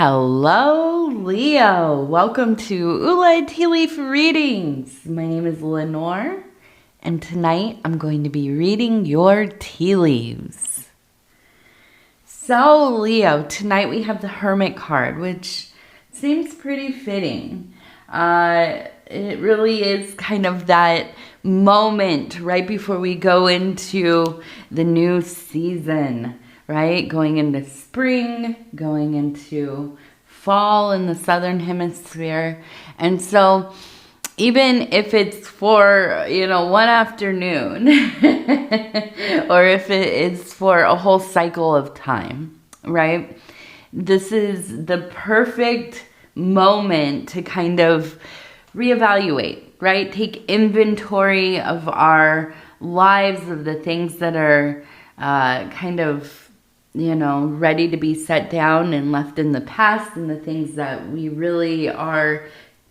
Hello, Leo. Welcome to Ula Tea Leaf Readings. My name is Lenor, and tonight I'm going to be reading your tea leaves. So, Leo, tonight we have the Hermit card, which seems pretty fitting. It really is kind of that moment right before we go into the new season. Right? Going into spring, going into fall in the southern hemisphere. And so even if it's for, one afternoon or if it is for a whole cycle of time, right? This is the perfect moment to kind of reevaluate, right? Take inventory of our lives, of the things that are ready to be set down and left in the past, and the things that we really are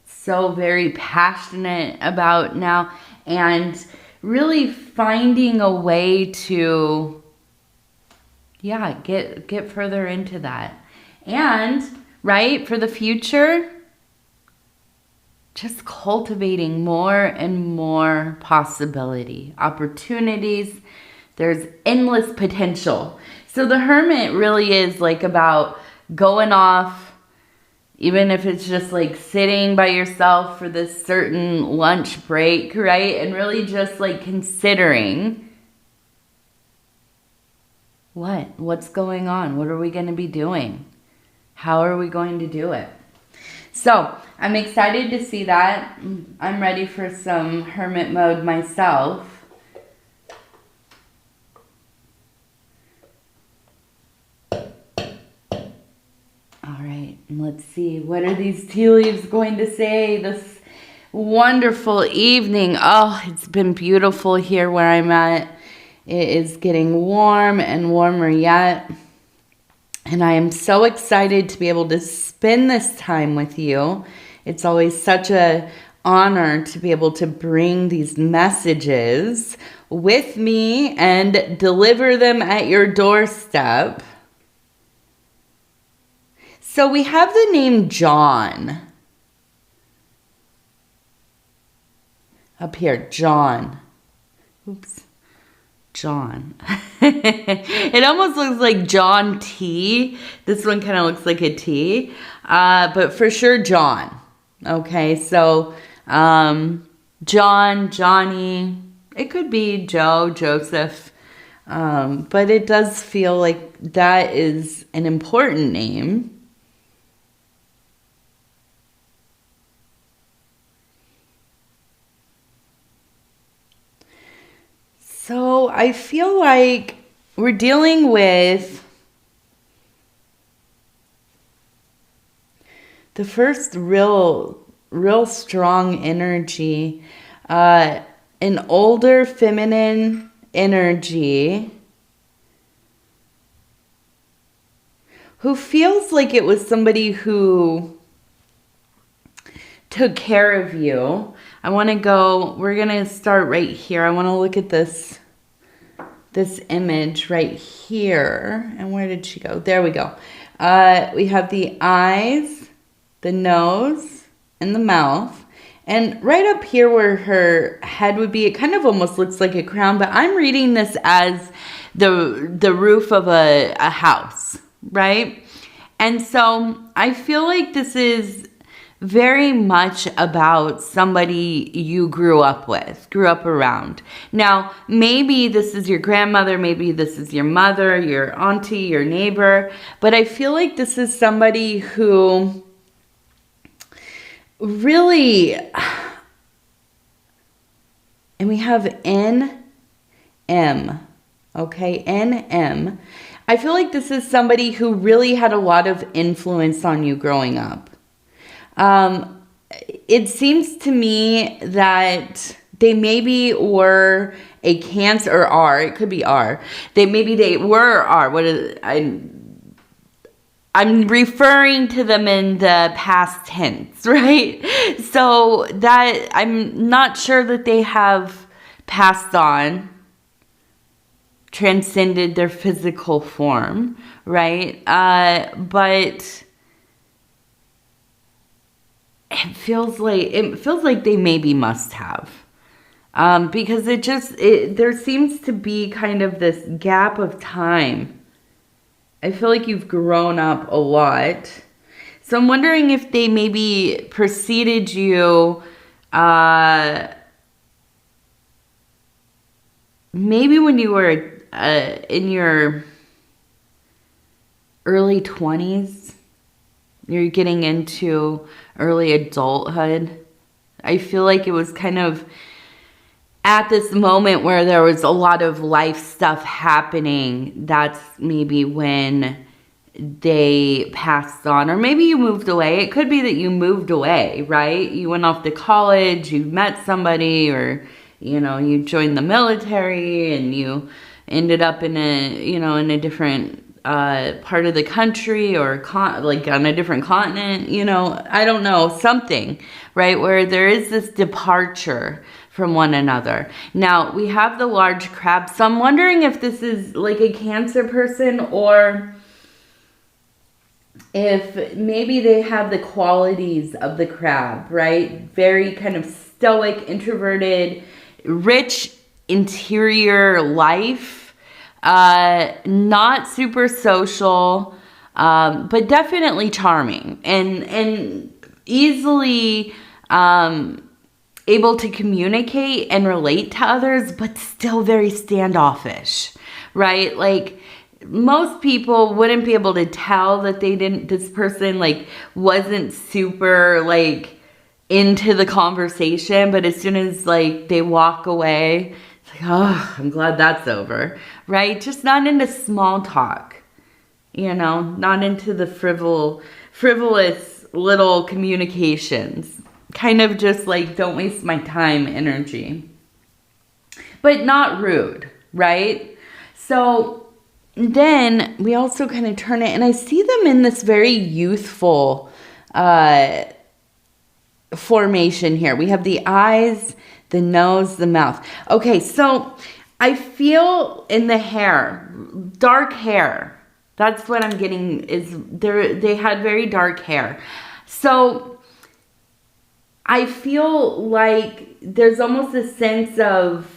so very passionate about now, and really finding a way to, get further into that. And, right, for the future, just cultivating more and more possibility, opportunities. There's endless potential. So the Hermit really is like about going off, even if it's just like sitting by yourself for this certain lunch break, right? And really just like considering what's going on? What are we going to be doing? How are we going to do it? So I'm excited to see that. I'm ready for some Hermit mode myself. All right, let's see. What are these tea leaves going to say this wonderful evening? Oh, it's been beautiful here where I'm at. It is getting warm and warmer yet. And I am so excited to be able to spend this time with you. It's always such an honor to be able to bring these messages with me and deliver them at your doorstep. So we have the name John up here, John. Oops, John. It almost looks like John T. This one kind of looks like a T, but for sure John. Okay, so John, Johnny, it could be Joe, Joseph, but it does feel like that is an important name. So I feel like we're dealing with the first real strong energy, an older feminine energy who feels like it was somebody who took care of you. We're going to start right here. I want to look at this image right here. And where did she go? There we go. We have the eyes, the nose, and the mouth. And right up here where her head would be, it kind of almost looks like a crown, but I'm reading this as the roof of a house, right? And so I feel like this is very much about somebody you grew up around. Now, maybe this is your grandmother, maybe this is your mother, your auntie, your neighbor, but I feel like this is somebody who really, and we have N-M, okay, N-M. I feel like this is somebody who really had a lot of influence on you growing up. It seems to me that they maybe were a Cancer or are. It could be are. They were are. I'm referring to them in the past tense, right? So that I'm not sure that they have passed on, transcended their physical form, right? But it feels like they maybe must have. Because there seems to be kind of this gap of time. I feel like you've grown up a lot. So I'm wondering if they maybe preceded you, maybe when you were in your early 20s. You're getting into early adulthood. I feel like it was kind of at this moment where there was a lot of life stuff happening. That's maybe when they passed on, or maybe you moved away. It could be that you moved away, right? You went off to college, you met somebody, or you joined the military and you ended up in a different part of the country, or like on a different continent, I don't know, something, right? Where there is this departure from one another. Now, we have the large crab, so I'm wondering if this is like a Cancer person, or if maybe they have the qualities of the crab, right? Very kind of stoic, introverted, rich interior life, not super social, but definitely charming and easily able to communicate and relate to others, but still very standoffish, right? Like, most people wouldn't be able to tell that this person like wasn't super like into the conversation, but as soon as like they walk away, it's like, oh, I'm glad that's over, right? Just not into small talk, not into the frivolous little communications. Kind of just like, don't waste my time energy. But not rude, right? So then we also kind of turn it, and I see them in this very youthful formation here. We have the eyes, the nose, the mouth. Okay, so I feel in the hair, dark hair. That's what I'm getting, is they had very dark hair. So I feel like there's almost a sense of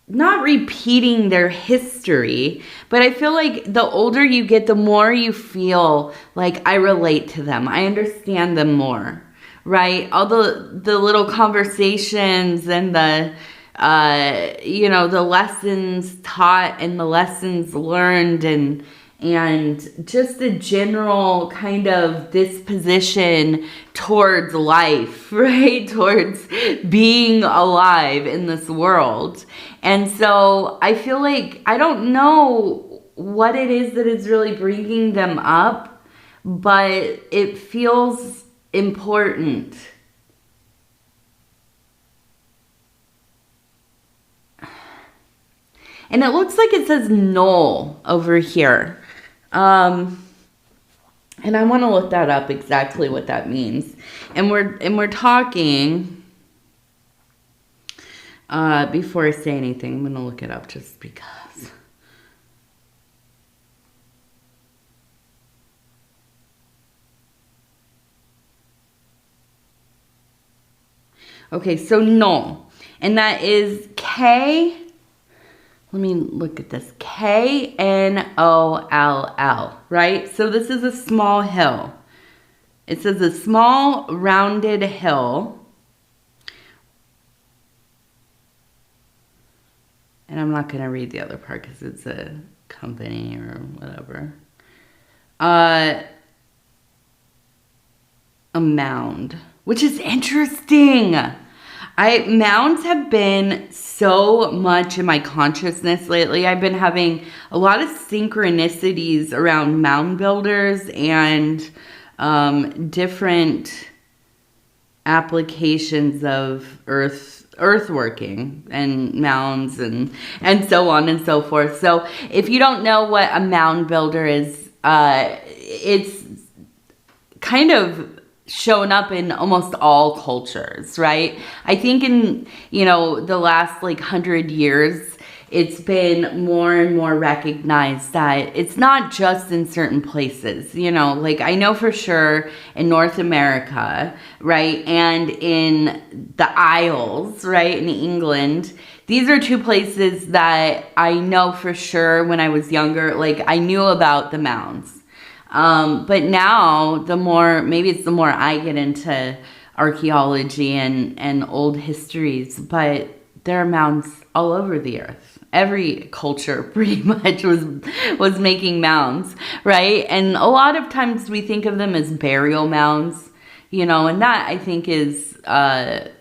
not repeating their history, but I feel like the older you get, the more you feel like I relate to them. I understand them more, right? All the little conversations and the lessons taught and the lessons learned, and just the general kind of disposition towards life, right? Towards being alive in this world. And so I feel like, I don't know what it is that is really bringing them up, but it feels important. And it looks like it says Knoll over here. And I want to look that up, exactly what that means. And we're talking, before I say anything, I'm going to look it up just because. Okay, so Knoll. And that is K. Let me look at this. K-N-O-L-L, right? So this is a small hill. It says a small rounded hill. And I'm not going to read the other part because it's a company or whatever. A mound, which is interesting. Mounds have been so much in my consciousness lately. I've been having a lot of synchronicities around mound builders and different applications of earthworking and mounds and so on and so forth. So if you don't know what a mound builder is, it's kind of shown up in almost all cultures, right? I think in, the last like 100 years, it's been more and more recognized that it's not just in certain places, you know, like I know for sure in North America, right, and in the Isles, right, in England, these are two places that I know for sure when I was younger, like I knew about the mounds. But now maybe it's the more I get into archaeology and old histories, but there are mounds all over the earth. Every culture pretty much was making mounds, right? And a lot of times we think of them as burial mounds, you know, and that I think is a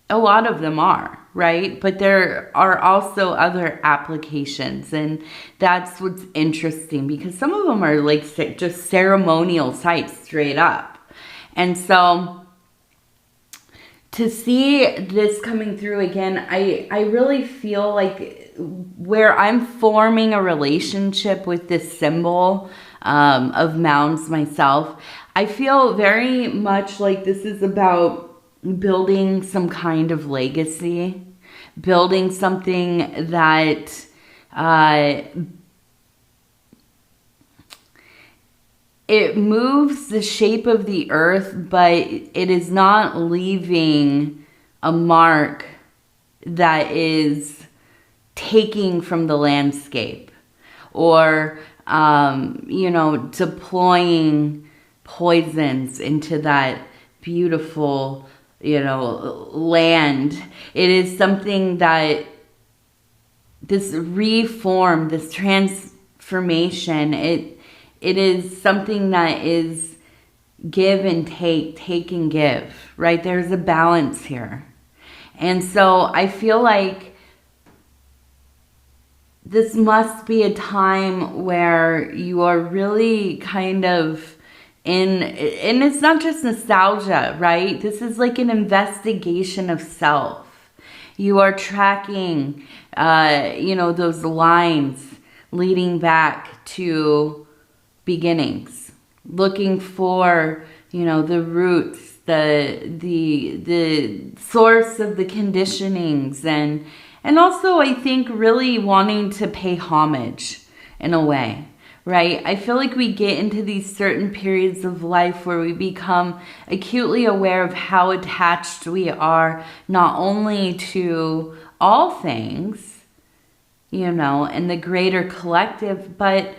lot of them are, right? But there are also other applications, and that's what's interesting because some of them are like just ceremonial sites straight up. And so to see this coming through again, I really feel like where I'm forming a relationship with this symbol of mounds myself, I feel very much like this is about building some kind of legacy, building something that it moves the shape of the earth, but it is not leaving a mark that is taking from the landscape or, you know, deploying poisons into that beautiful, you know, land. It is something that this reform, this transformation, it is something that is give and take and give, right? There's a balance here. And so I feel like this must be a time where you are really kind of and it's not just nostalgia, right? This is like an investigation of self. You are tracking, you know, those lines leading back to beginnings, looking for, you know, the roots, the source of the conditionings, and also I think really wanting to pay homage in a way. Right? I feel like we get into these certain periods of life where we become acutely aware of how attached we are, not only to all things, you know, and the greater collective, but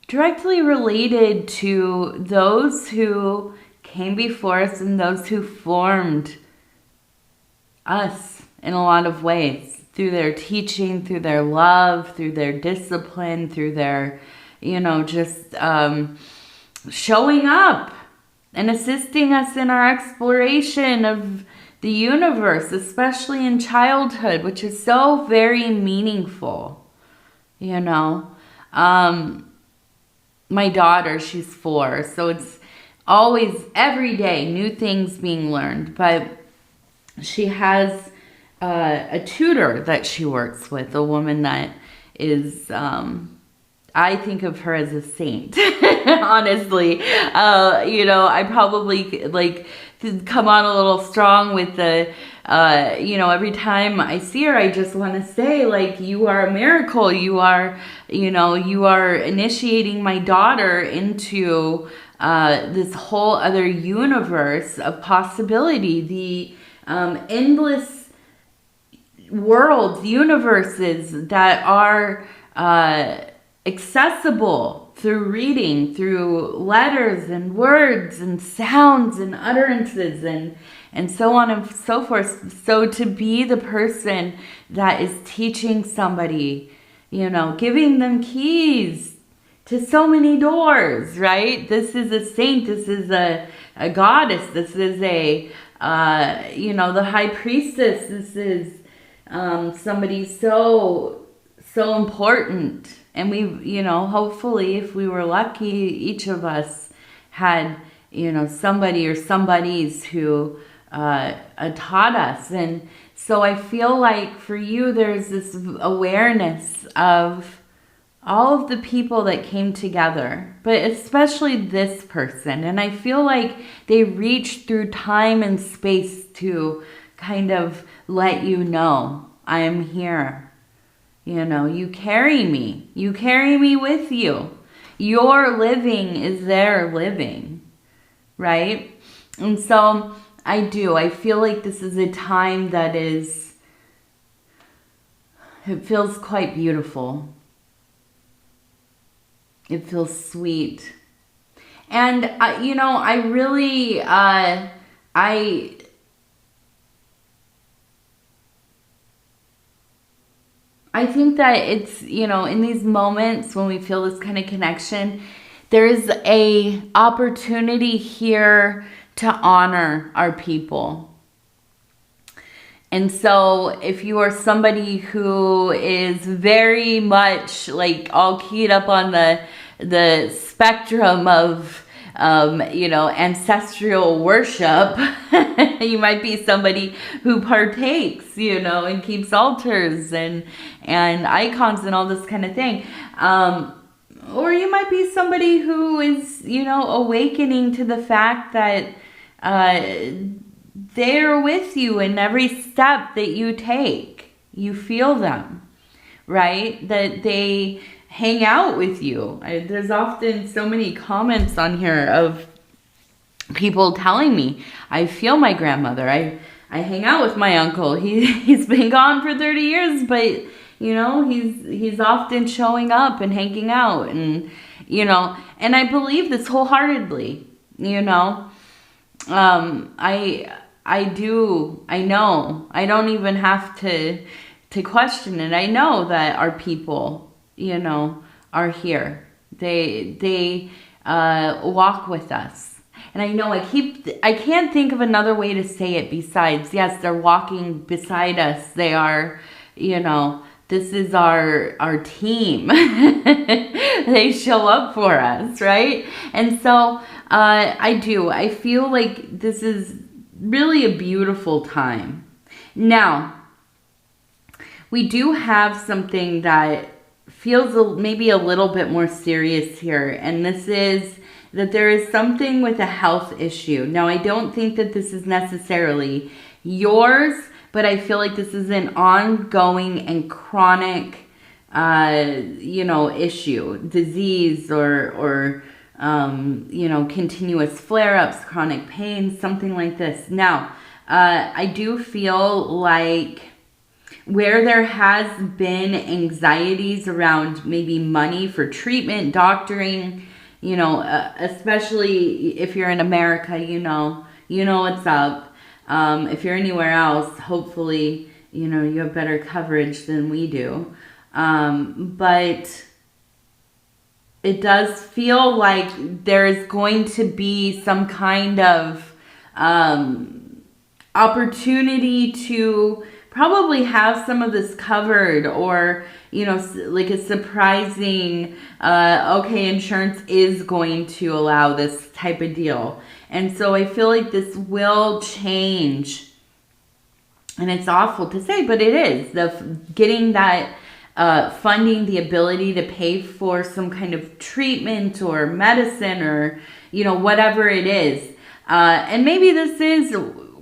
directly related to those who came before us and those who formed us in a lot of ways, through their teaching, through their love, through their discipline, through their, you know, just showing up and assisting us in our exploration of the universe, especially in childhood, which is so very meaningful, you know. My daughter, she's 4, so it's always, every day, new things being learned, but she has a tutor that she works with, a woman that is... I think of her as a saint, honestly. You know, I probably like come on a little strong with the, you know, every time I see her, I just want to say, like, you are a miracle. You are, you know, you are initiating my daughter into this whole other universe of possibility, the endless worlds, universes that are... accessible through reading, through letters and words and sounds and utterances and so on and so forth. So to be the person that is teaching somebody, you know, giving them keys to so many doors, right? This is a saint. This is a goddess. This is a, you know, the high priestess. This is somebody so important. And we, you know, hopefully if we were lucky, each of us had, you know, somebody or somebodies who taught us. And so I feel like for you, there's this awareness of all of the people that came together, but especially this person. And I feel like they reached through time and space to kind of let you know, I am here. You know, you carry me. You carry me with you. Your living is their living, right? And so I feel like this is a time that is, it feels quite beautiful. It feels sweet. And, you know, I really, I think that it's, you know, in these moments when we feel this kind of connection, there is a opportunity here to honor our people. And so if you are somebody who is very much like all keyed up on the spectrum of, you know, ancestral worship, you might be somebody who partakes, you know, and keeps altars and icons and all this kind of thing. Or you might be somebody who is, you know, awakening to the fact that they're with you in every step that you take. You feel them, right? That they hang out with you. There's often so many comments on here of people telling me, I feel my grandmother. I hang out with my uncle. He's been gone for 30 years, but you know, he's often showing up and hanging out, and you know, and I believe this wholeheartedly, you know. I know. I don't even have to question it. I know that our people, you know, are here. They walk with us. And I know I can't think of another way to say it besides, yes, they're walking beside us. They are, you know, this is our team. They show up for us, right? And so I feel like this is really a beautiful time. Now, we do have something that feels maybe a little bit more serious here, and this is that there is something with a health issue. Now, I don't think that this is necessarily yours, but I feel like this is an ongoing and chronic, you know, issue, disease, or you know, continuous flare-ups, chronic pain, something like this. Now, I do feel like where there has been anxieties around maybe money for treatment, doctoring, you know, especially if you're in America, you know what's up. If you're anywhere else, hopefully, you know, you have better coverage than we do. But it does feel like there is going to be some kind of opportunity to probably have some of this covered, or, you know, like a surprising, okay, insurance is going to allow this type of deal. And so I feel like this will change. And it's awful to say, but it is. Getting that funding, the ability to pay for some kind of treatment or medicine, or, you know, whatever it is. And maybe this is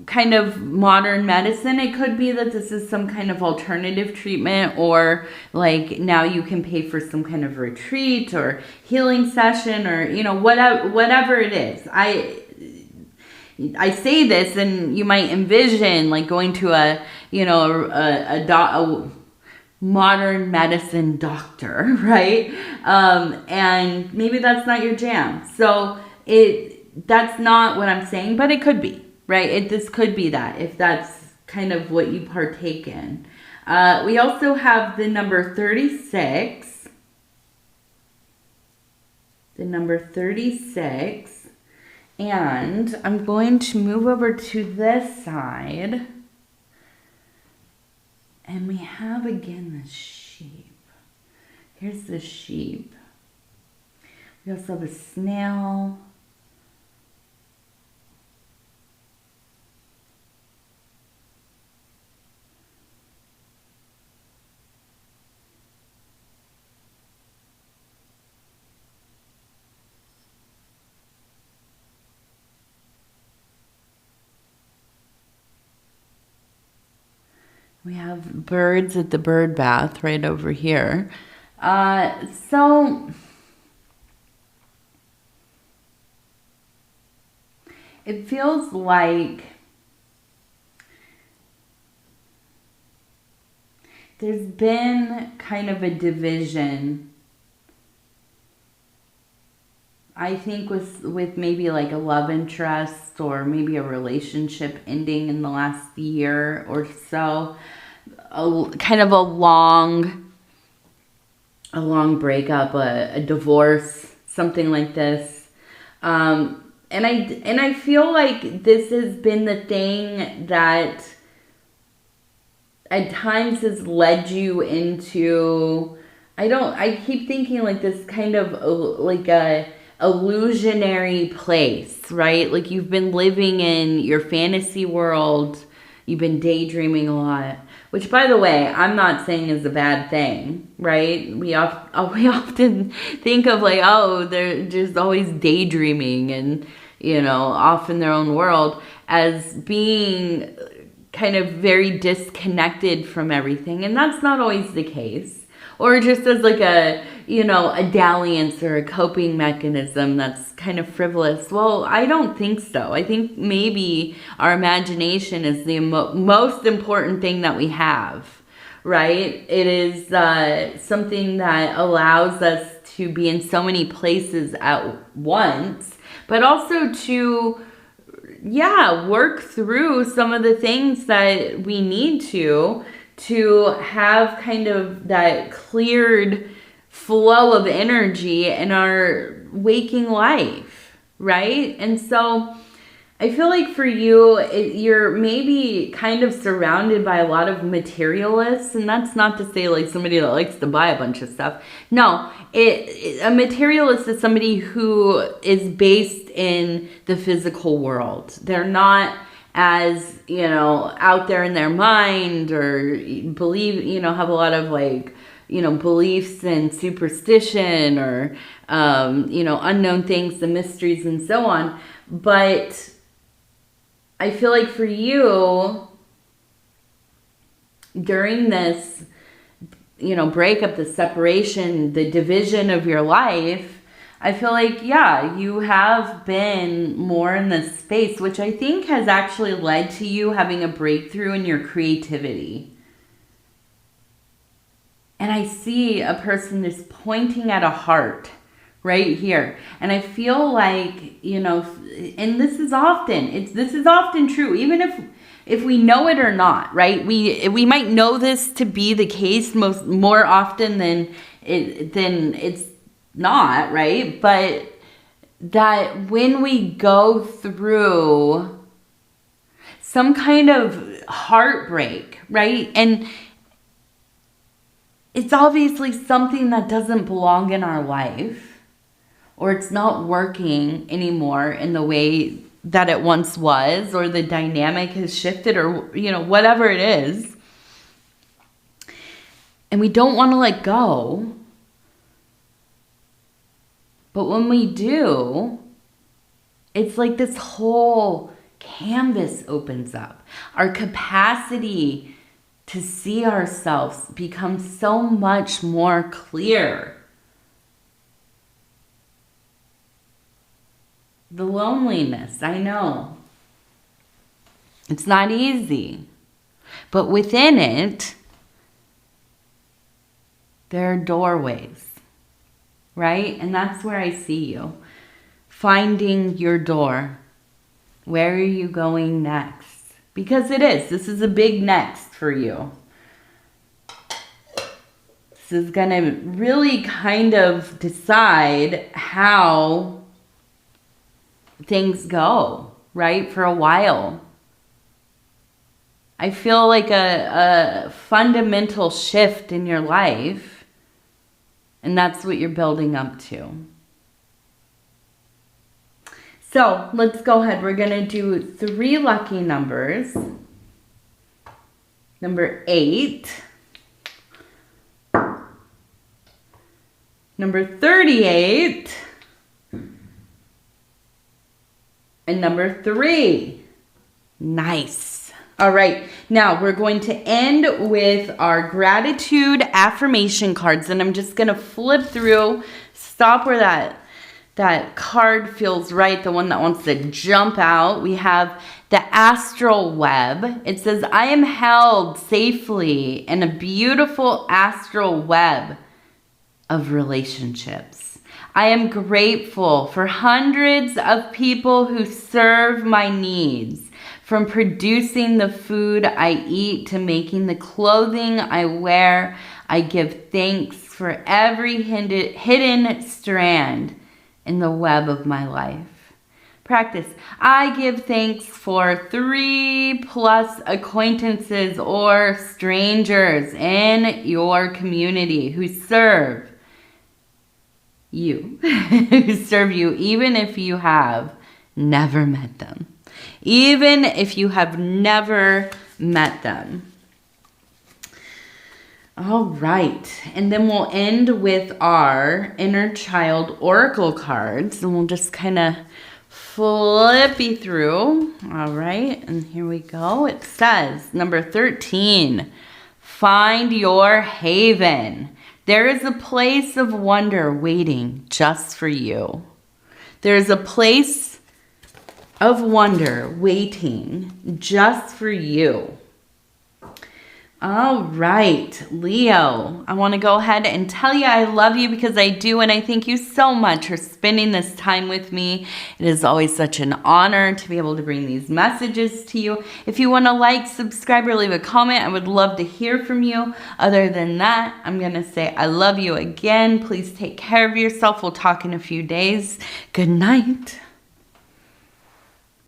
kind of modern medicine. It could be that this is some kind of alternative treatment, or like now you can pay for some kind of retreat or healing session, or, you know, whatever it is. I say this and you might envision like going to a modern medicine doctor, right? And maybe that's not your jam. So that's not what I'm saying, but it could be, right? This could be that, if that's kind of what you partake in. We also have the number 36. The number 36. And I'm going to move over to this side. And we have again the sheep. Here's the sheep. We also have a snail. We have birds at the bird bath right over here. So it feels like there's been kind of a division, I think, with maybe like a love interest or maybe a relationship ending in the last year or so. Kind of a long breakup, a divorce, something like this. And I feel like this has been the thing that at times has led you into, I keep thinking like this kind of like a illusionary place, right? Like you've been living in your fantasy world, you've been daydreaming a lot, which, by the way, I'm not saying is a bad thing, right? We often think of like, oh, they're just always daydreaming and, off in their own world as being kind of very disconnected from everything. And that's not always the case. Or just as like a dalliance or a coping mechanism that's kind of frivolous. Well, I don't think so. I think maybe our imagination is the most important thing that we have, right? It is something that allows us to be in so many places at once, but also to, work through some of the things that we need to have kind of that cleared flow of energy in our waking life, right? And so I feel like for you, you're maybe kind of surrounded by a lot of materialists, and that's not to say like somebody that likes to buy a bunch of stuff. No, a materialist is somebody who is based in the physical world. They're not as, out there in their mind or believe, have a lot of like, beliefs and superstition or, unknown things, the mysteries and so on. But I feel like for you, during this, breakup, the separation, the division of your life, I feel like, you have been more in this space, which I think has actually led to you having a breakthrough in your creativity. And I see a person just pointing at a heart right here. And I feel like, and this is often true, even if we know it or not, right? We might know this to be the case more often than it's not, right? But that when we go through some kind of heartbreak, right? And it's obviously something that doesn't belong in our life, or it's not working anymore in the way that it once was, or the dynamic has shifted, or, whatever it is. And we don't want to let go. But when we do, it's like this whole canvas opens up. Our capacity to see ourselves becomes so much more clear. The loneliness, I know. It's not easy. But within it, there are doorways. Right? And that's where I see you. Finding your door. Where are you going next? Because this is a big next for you. This is going to really kind of decide how things go, right? For a while. I feel like a fundamental shift in your life. And that's what you're building up to. So let's go ahead. We're going to do 3 lucky numbers. Number 8. Number 38. And number 3. Nice. All right, now we're going to end with our gratitude affirmation cards, and I'm just going to flip through, stop where that card feels right, the one that wants to jump out. We have the astral web. It says, I am held safely in a beautiful astral web of relationships. I am grateful for hundreds of people who serve my needs. From producing the food I eat to making the clothing I wear, I give thanks for every hidden strand in the web of my life. Practice. I give thanks for 3+ acquaintances or strangers in your community who serve you, who serve you even if you have never met them. Even if you have never met them. All right. And then we'll end with our inner child oracle cards. And we'll just kind of flippy through. All right. And here we go. It says, number 13, find your haven. There is a place of wonder waiting just for you. There is a place of wonder waiting just for you. All right, Leo, I want to go ahead and tell you I love you because I do, and I thank you so much for spending this time with me. It is always such an honor to be able to bring these messages to you. If you want to like, subscribe, or leave a comment, I would love to hear from you. Other than that, I'm going to say I love you again. Please take care of yourself. We'll talk in a few days. Good night.